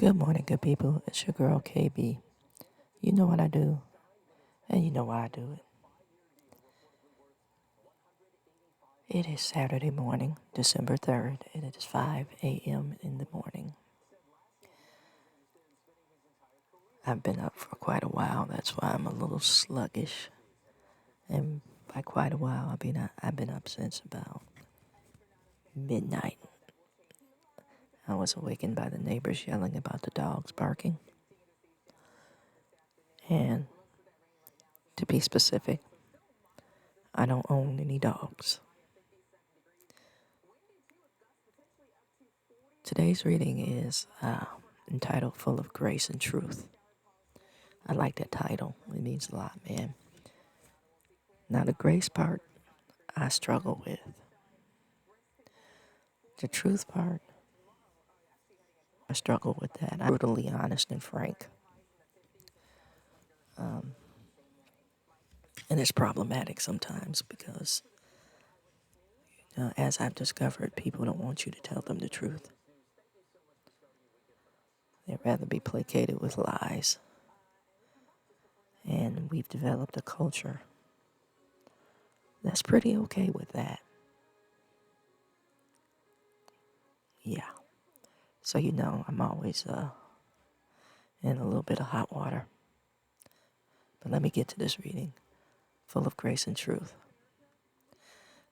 Good morning, good people. It's your girl KB. You know what I do, and you know why I do it. It is Saturday morning, December 3rd, and it is 5 a.m. in the morning. I've been up for quite a while, that's why I'm a little sluggish. And by quite a while, I've been up since about midnight. I was awakened by the neighbors yelling about the dogs barking. And to be specific, I don't own any dogs. Today's reading is entitled Full of Grace and Truth. I like that title. It means a lot, man. Now, the grace part, I struggle with. The truth part, I struggle with that. I'm brutally honest and frank. And it's problematic sometimes because, as I've discovered, people don't want you to tell them the truth. They'd rather be placated with lies. And we've developed a culture that's pretty okay with that. Yeah. So, I'm always in a little bit of hot water. But let me get to this reading, full of grace and truth.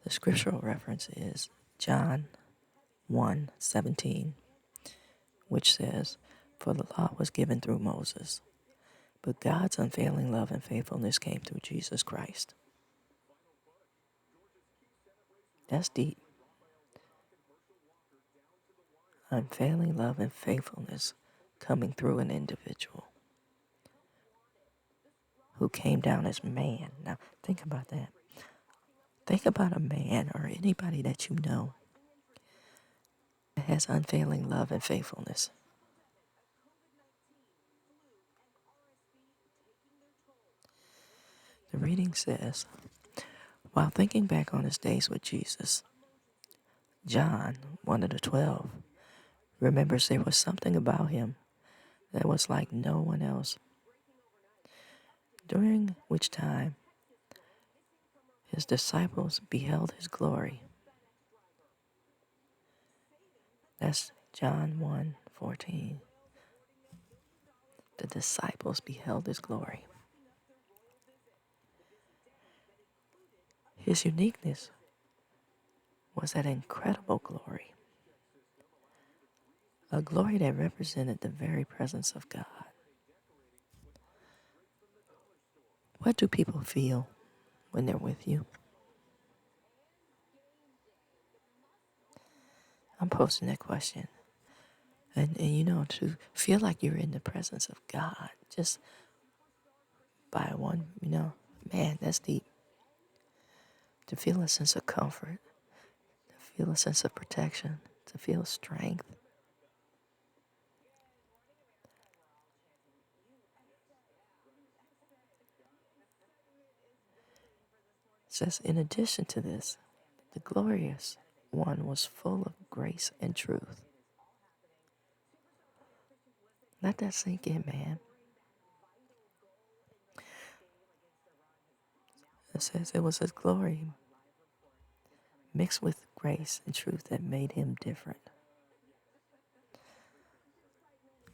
The scriptural reference is John 1:17, which says, "For the law was given through Moses, but God's unfailing love and faithfulness came through Jesus Christ." That's deep. Unfailing love and faithfulness coming through an individual who came down as man. Now, think about that. Think about a man or anybody that you know that has unfailing love and faithfulness. The reading says, while thinking back on his days with Jesus, John, one of the 12, remembers there was something about him that was like no one else, during which time his disciples beheld his glory. That's John 1:14. The disciples beheld his glory. His uniqueness was that incredible glory, a glory that represented the very presence of God. What do people feel when they're with you? I'm posting that question. And to feel like you're in the presence of God, just by one, man, that's deep. To feel a sense of comfort, to feel a sense of protection, to feel strength. It says, in addition to this, the glorious one was full of grace and truth. Let that sink in, man. It says it was his glory mixed with grace and truth that made him different.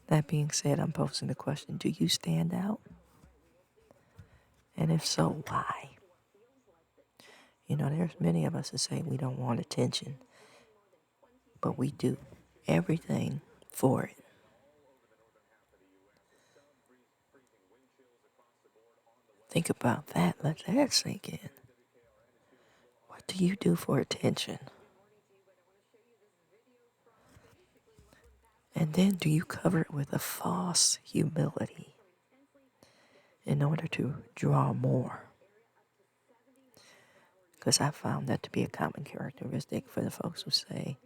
That being said, I'm posing the question, do you stand out? And if so, why? There's many of us that say we don't want attention, but we do everything for it. Think about that. Let that sink in. What do you do for attention? And then do you cover it with a false humility in order to draw more? Because I found that to be a common characteristic for the folks who say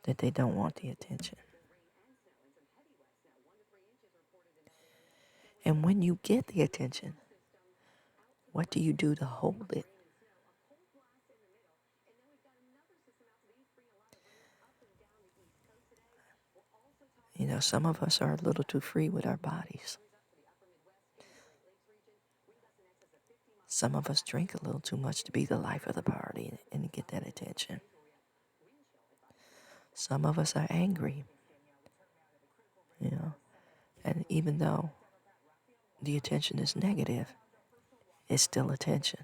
that they don't want the attention. And when you get the attention, what do you do to hold it? Some of us are a little too free with our bodies. Some of us drink a little too much to be the life of the party and get that attention. Some of us are angry, and even though the attention is negative, it's still attention.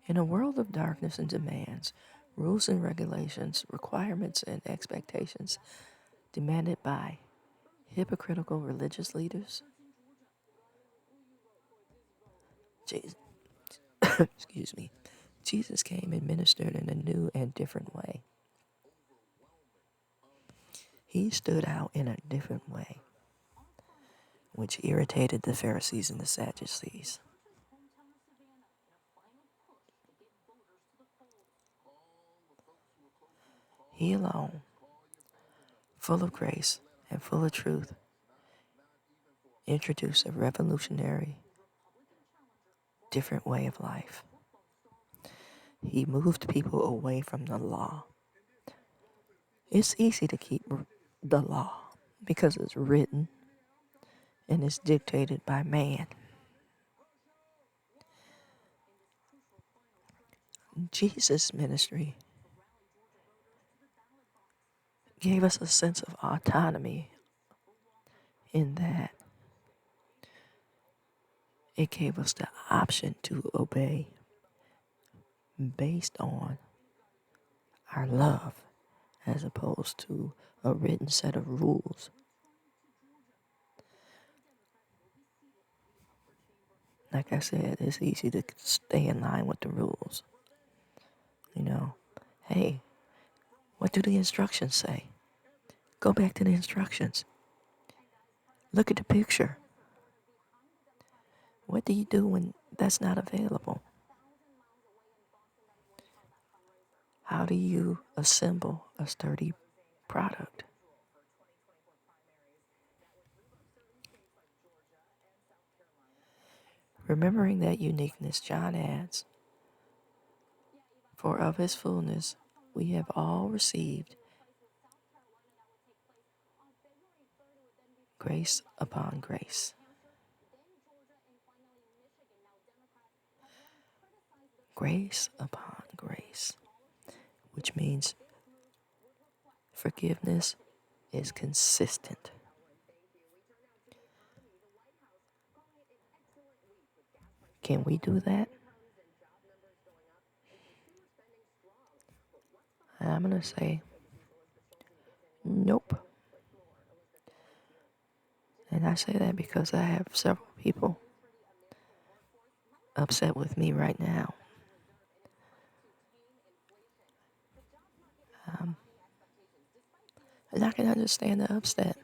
In a world of darkness and demands, rules and regulations, requirements and expectations demanded by hypocritical religious leaders, Jesus, excuse me, Jesus came and ministered in a new and different way. He stood out in a different way, which irritated the Pharisees and the Sadducees. He alone, full of grace and full of truth, introduced a revolutionary, different way of life. He moved people away from the law. It's easy to keep the law because it's written and it's dictated by man. Jesus' ministry gave us a sense of autonomy in that it gave us the option to obey based on our love as opposed to a written set of rules. Like I said, it's easy to stay in line with the rules. Hey, what do the instructions say? Go back to the instructions. Look at the picture. What do you do when that's not available? How do you assemble a sturdy product? Remembering that uniqueness, John adds, "For of his fullness we have all received grace upon grace." Grace upon grace, which means forgiveness is consistent. Can we do that? I'm going to say, nope. And I say that because I have several people upset with me right now. And I can understand the upset.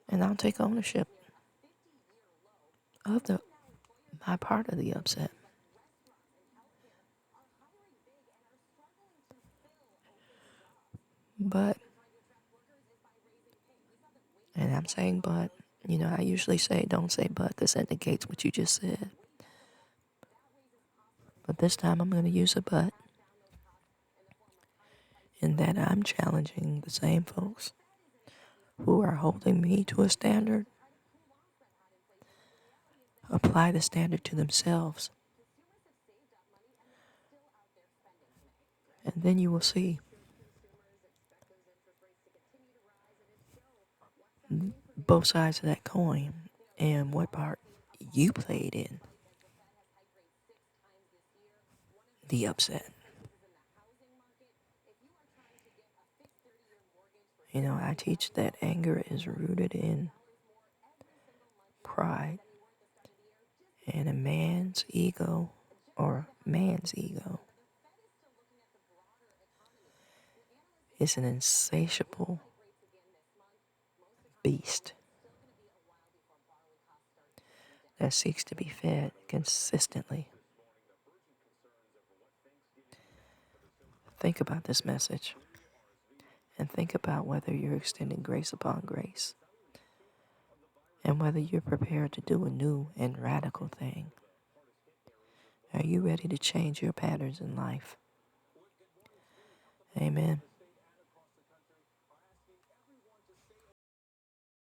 And I'll take ownership of my part of the upset. But, and I'm saying but, I usually say don't say but. This indicates what you just said. But this time I'm going to use a but. In that I'm challenging the same folks who are holding me to a standard, apply the standard to themselves. And then you will see both sides of that coin and what part you played in the upset. I teach that anger is rooted in pride and a man's ego is an insatiable beast that seeks to be fed consistently. Think about this message and think about whether you're extending grace upon grace and whether you're prepared to do a new and radical thing. Are you ready to change your patterns in life? Amen.